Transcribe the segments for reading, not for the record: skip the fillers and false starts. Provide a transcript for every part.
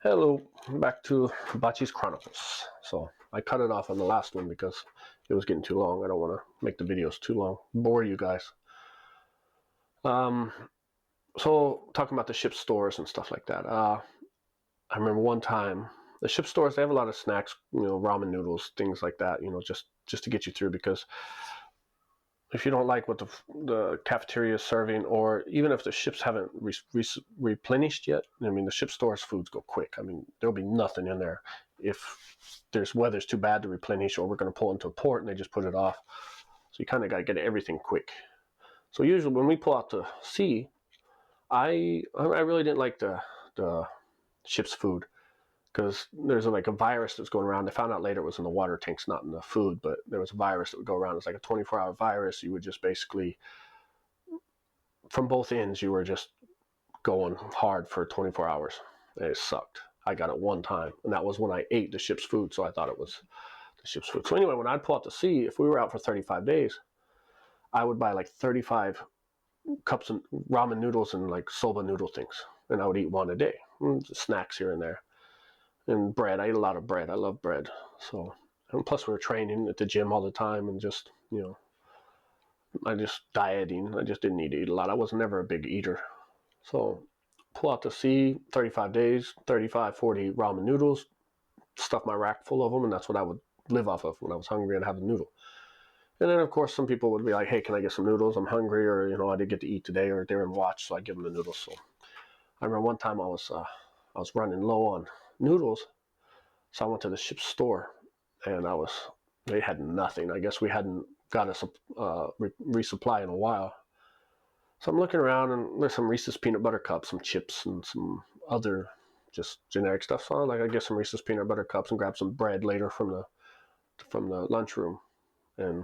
Hello, back to Bachi's Chronicles. So I cut it off on the last one because it was getting too long. I don't want to make the videos too long, bore you guys. So talking about the ship stores and stuff like that. I remember one time the ship stores, they have a lot of snacks, ramen noodles, things like that, just to get you through, because if you don't like what the cafeteria is serving, or even if the ships haven't replenished yet, the ship stores foods go quick. There'll be nothing in there if there's weather's too bad to replenish, or we're going to pull into a port and they just put it off. So you kind of got to get everything quick. So usually when we pull out to sea, I really didn't like the ship's food, because there's like a virus that's going around. I found out later it was in the water tanks, not in the food, but there was a virus that would go around. It's like a 24-hour virus. You would just basically, from both ends, you were just going hard for 24 hours. And it sucked. I got it one time, and that was when I ate the ship's food, so I thought it was the ship's food. So anyway, when I'd pull out to sea, if we were out for 35 days, I would buy like 35 cups of ramen noodles and like soba noodle things, and I would eat one a day. Snacks here and there. And bread. I eat a lot of bread. I love bread. So, and plus we were training at the gym all the time, and just, I just dieting. I just didn't need to eat a lot. I was never a big eater. So pull out to sea, 35 days, 35, 40 ramen noodles, stuff my rack full of them, and that's what I would live off of when I was hungry and have a noodle. And then, of course, some people would be like, hey, can I get some noodles? I'm hungry, or, I didn't get to eat today, or they're in watch, so I give them the noodles. So I remember one time I was running low on noodles, so I went to the ship's store, and they had nothing. I guess we hadn't got a resupply in a while. So I'm looking around, and there's some Reese's peanut butter cups, some chips, and some other just generic stuff. So I get some Reese's peanut butter cups and grab some bread later from the lunchroom, and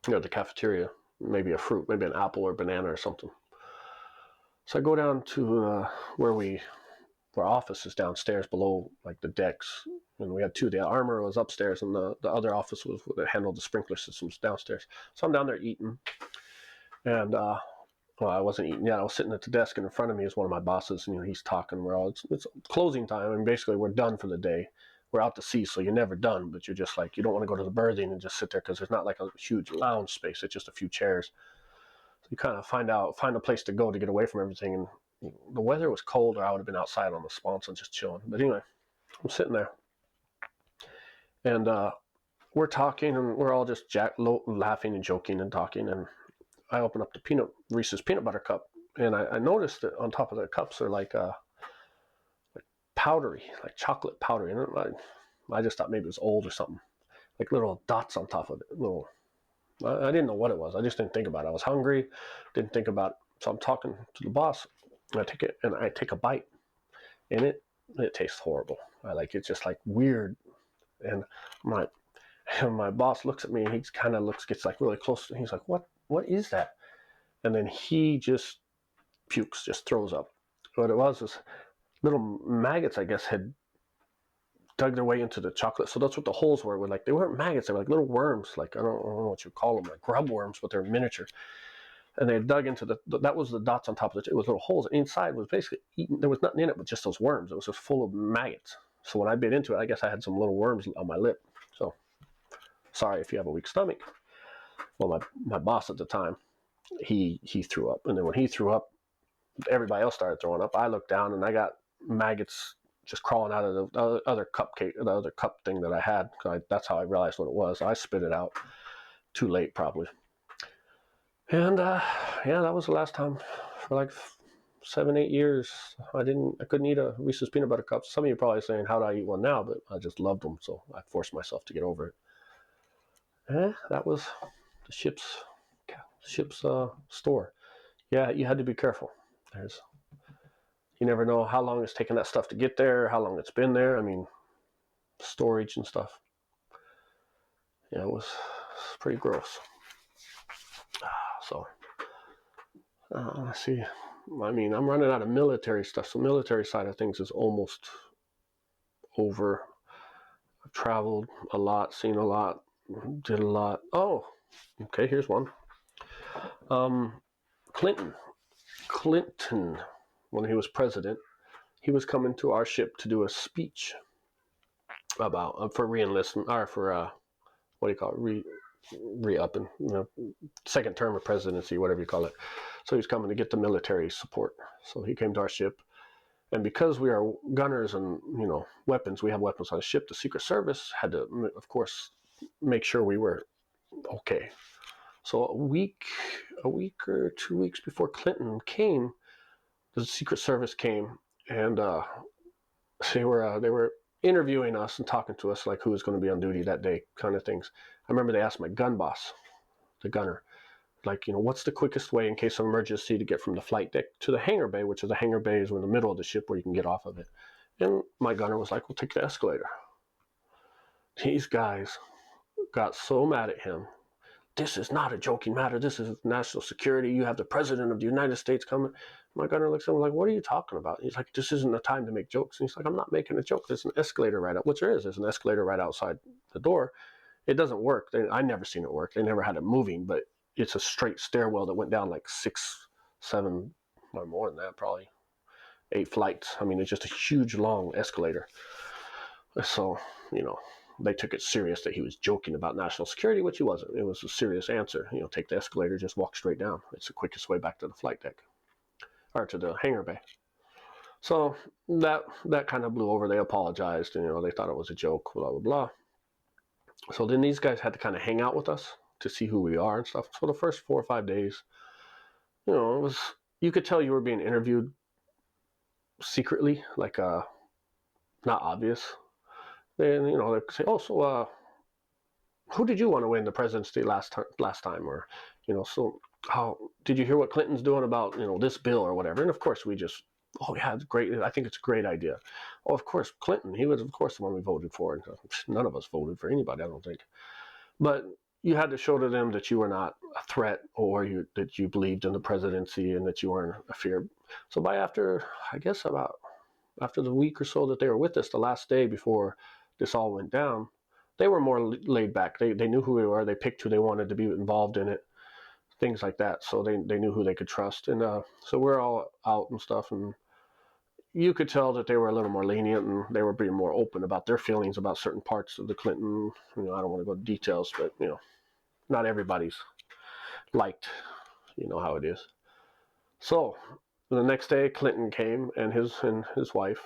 the cafeteria, maybe a fruit, maybe an apple or banana or something. So I go down to where our office is downstairs below, like the decks, and we had two. The armor was upstairs, and the other office was that handled the sprinkler systems downstairs. So I'm down there eating, and I wasn't eating yet. I was sitting at the desk, and in front of me is one of my bosses, and he's talking. It's closing time, and basically we're done for the day. We're out to sea, so you're never done, but you're just like, you don't want to go to the berthing and just sit there, because there's not like a huge lounge space. It's just a few chairs. So you kind of find a place to go to get away from everything. And the weather was cold, or I would have been outside on the sponson just chilling. But anyway, I'm sitting there, and we're talking, and we're all just laughing and joking and talking. And I open up the Reese's peanut butter cup, and I noticed that on top of the cups are like powdery, like chocolate powdery. And I just thought maybe it was old or something, like little dots on top of it. I didn't know what it was. I just didn't think about it. I was hungry, didn't think about it. So I'm talking to the boss, and I take a bite, and it tastes horrible. It's just like weird. And my boss looks at me, and he kind of gets like really close, and he's like, what is that? And then he just pukes, just throws up. What it was little maggots, I guess, had dug their way into the chocolate. So that's what the holes were. They weren't maggots, they were like little worms, like I don't know what you call them, like grub worms, but they're miniature. And they dug into that was the dots on top of it. It was little holes. Inside was basically eaten. There was nothing in it but just those worms. It was just full of maggots. So when I bit into it, I guess I had some little worms on my lip. So sorry if you have a weak stomach. Well, my boss at the time, he threw up. And then when he threw up, everybody else started throwing up. I looked down, and I got maggots just crawling out of the other cup thing that I had. That's how I realized what it was. I spit it out. Too late, probably. And that was the last time for like 7-8 years. I couldn't eat a Reese's peanut butter cup. Some of you are probably saying, how do I eat one now? But I just loved them, so I forced myself to get over it. That was the ship's store. Yeah, you had to be careful. You never know how long it's taken that stuff to get there, how long it's been there. Storage and stuff. Yeah, it was pretty gross. So, let's see. I'm running out of military stuff. So military side of things is almost over. I've traveled a lot, seen a lot, did a lot. Oh, okay, here's one. Clinton, when he was president, he was coming to our ship to do a speech about for re-enlistment, or for what do you call it, re-upping, second term of presidency, whatever you call it. So he's coming to get the military support. So he came to our ship, and because we are gunners and weapons, we have weapons on the ship. The Secret Service had to, of course, make sure we were okay. So a week or 2 weeks before Clinton came, the Secret Service came, and they were interviewing us and talking to us like who was going to be on duty that day, kind of things. I remember they asked my gun boss, the gunner, like, what's the quickest way in case of emergency to get from the flight deck to the hangar bay, which is the hangar bay is in the middle of the ship where you can get off of it. And my gunner was like, we'll take the escalator. These guys got so mad at him. This is not a joking matter. This is national security. You have the president of the United States coming. My gunner looks at him like, what are you talking about? He's like, this isn't the time to make jokes. And he's like, I'm not making a joke. There's an escalator right out, which there is. There's an escalator right outside the door. It doesn't work. I never seen it work. They never had it moving, but it's a straight stairwell that went down like 6, 7, or more than that, probably 8 flights. I mean, it's just a huge, long escalator. So, they took it serious that he was joking about national security, which he wasn't. It was a serious answer. Take the escalator, just walk straight down. It's the quickest way back to the flight deck, or to the hangar bay. So that kind of blew over. They apologized, and they thought it was a joke, blah, blah, blah. So then these guys had to kind of hang out with us to see who we are and stuff. So the first 4 or 5 days, it was, you could tell you were being interviewed secretly, like not obvious. Then they say, oh, so who did you want to win the presidency last time, or so how did you hear what Clinton's doing about this bill or whatever? And of course we just, oh yeah, it's great. I think it's a great idea. Oh, of course Clinton, he was of course the one we voted for. And none of us voted for anybody, I don't think. But you had to show to them that you were not a threat, or that you believed in the presidency and that you weren't a fear. So after the week or so that they were with us, the last day before this all went down, they were more laid back. They knew who we were. They picked who they wanted to be involved in it, things like that. So they knew who they could trust. And so we're all out and stuff. And you could tell that they were a little more lenient, and they were being more open about their feelings about certain parts of the Clinton. I don't want to go into details, but, not everybody's liked, how it is. So the next day, Clinton came, and his wife,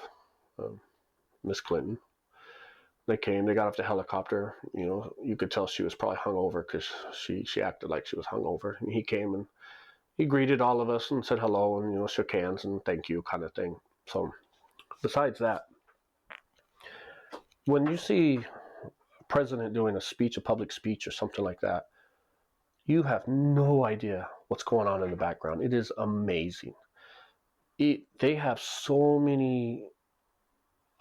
Miss Clinton. They came. They got off the helicopter. You could tell she was probably hungover because she acted like she was hungover. And he came and he greeted all of us and said hello and shook hands and thank you, kind of thing. So besides that, when you see a president doing a public speech or something like that, you have no idea what's going on in the background. It is amazing. They have so many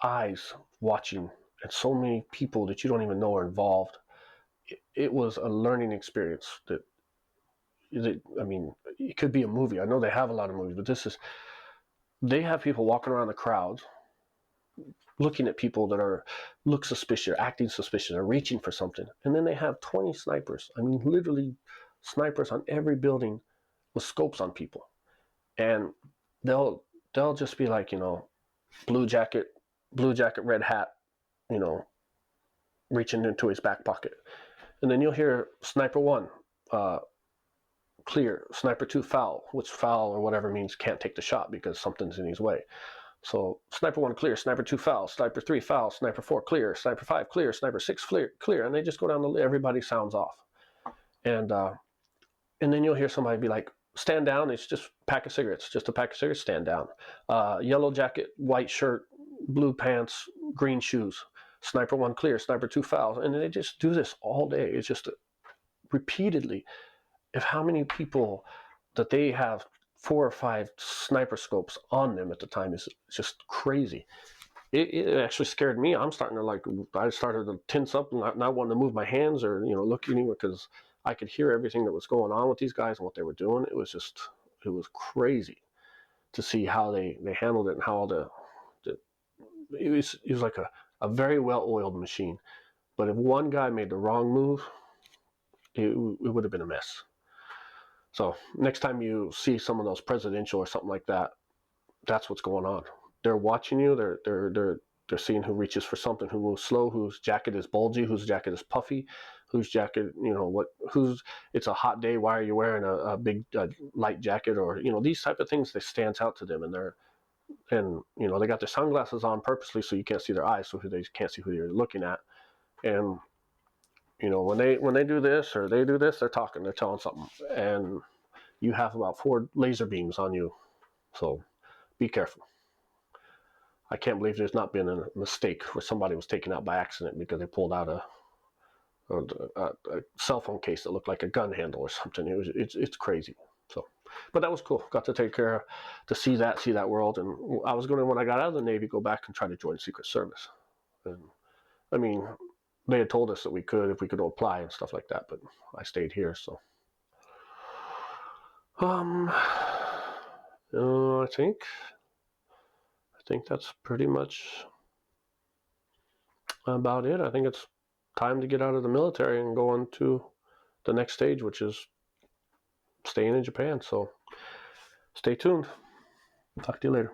eyes watching, and so many people that you don't even know are involved. It was a learning experience I mean, it could be a movie. I know they have a lot of movies, but they have people walking around the crowd looking at people that look suspicious, acting suspicious, or reaching for something. And then they have 20 snipers. I mean, literally snipers on every building with scopes on people. And they'll just be like, blue jacket, red hat, reaching into his back pocket. And then you'll hear sniper 1, clear, sniper 2, foul, which foul or whatever means can't take the shot because something's in his way. So sniper 1 clear, sniper 2 foul, sniper 3 foul, sniper 4 clear, sniper 5 clear, sniper 6 clear, and they just go down the list. Everybody sounds off. And then you'll hear somebody be like, stand down. It's just a pack of cigarettes, stand down. Yellow jacket, white shirt, blue pants, green shoes. Sniper 1 clear, sniper 2 foul. And they just do this all day. It's just repeatedly. If how many people that they have 4 or 5 sniper scopes on them at the time is just crazy. It actually scared me. I started to tense up and not wanting to move my hands or, look anywhere, because I could hear everything that was going on with these guys and what they were doing. It was crazy to see how they handled it, and how it was like a very well-oiled machine. But if one guy made the wrong move, it would have been a mess. So next time you see some of those presidential or something like that, that's what's going on. they're watching you. They're seeing who reaches for something, who moves slow, whose jacket is bulgy, whose jacket is puffy, whose jacket, who's, it's a hot day, why are you wearing a big light jacket, or, these type of things that stands out to them, and they got their sunglasses on purposely so you can't see their eyes, so they can't see who you're looking at. And, when they do this or they do this, they're talking, they're telling something, and you have about 4 laser beams on you, so be careful. I can't believe there's not been a mistake where somebody was taken out by accident because they pulled out a cell phone case that looked like a gun handle or something. It's crazy. So, but that was cool. Got to take care to see that world. And I was going to, when I got out of the Navy, go back and try to join the Secret Service. And I mean, they had told us that we could, if we could apply and stuff like that, but I stayed here. So, I think that's pretty much about it. I think it's time to get out of the military and go on to the next stage, which is staying in Japan. So stay tuned. Talk to you later.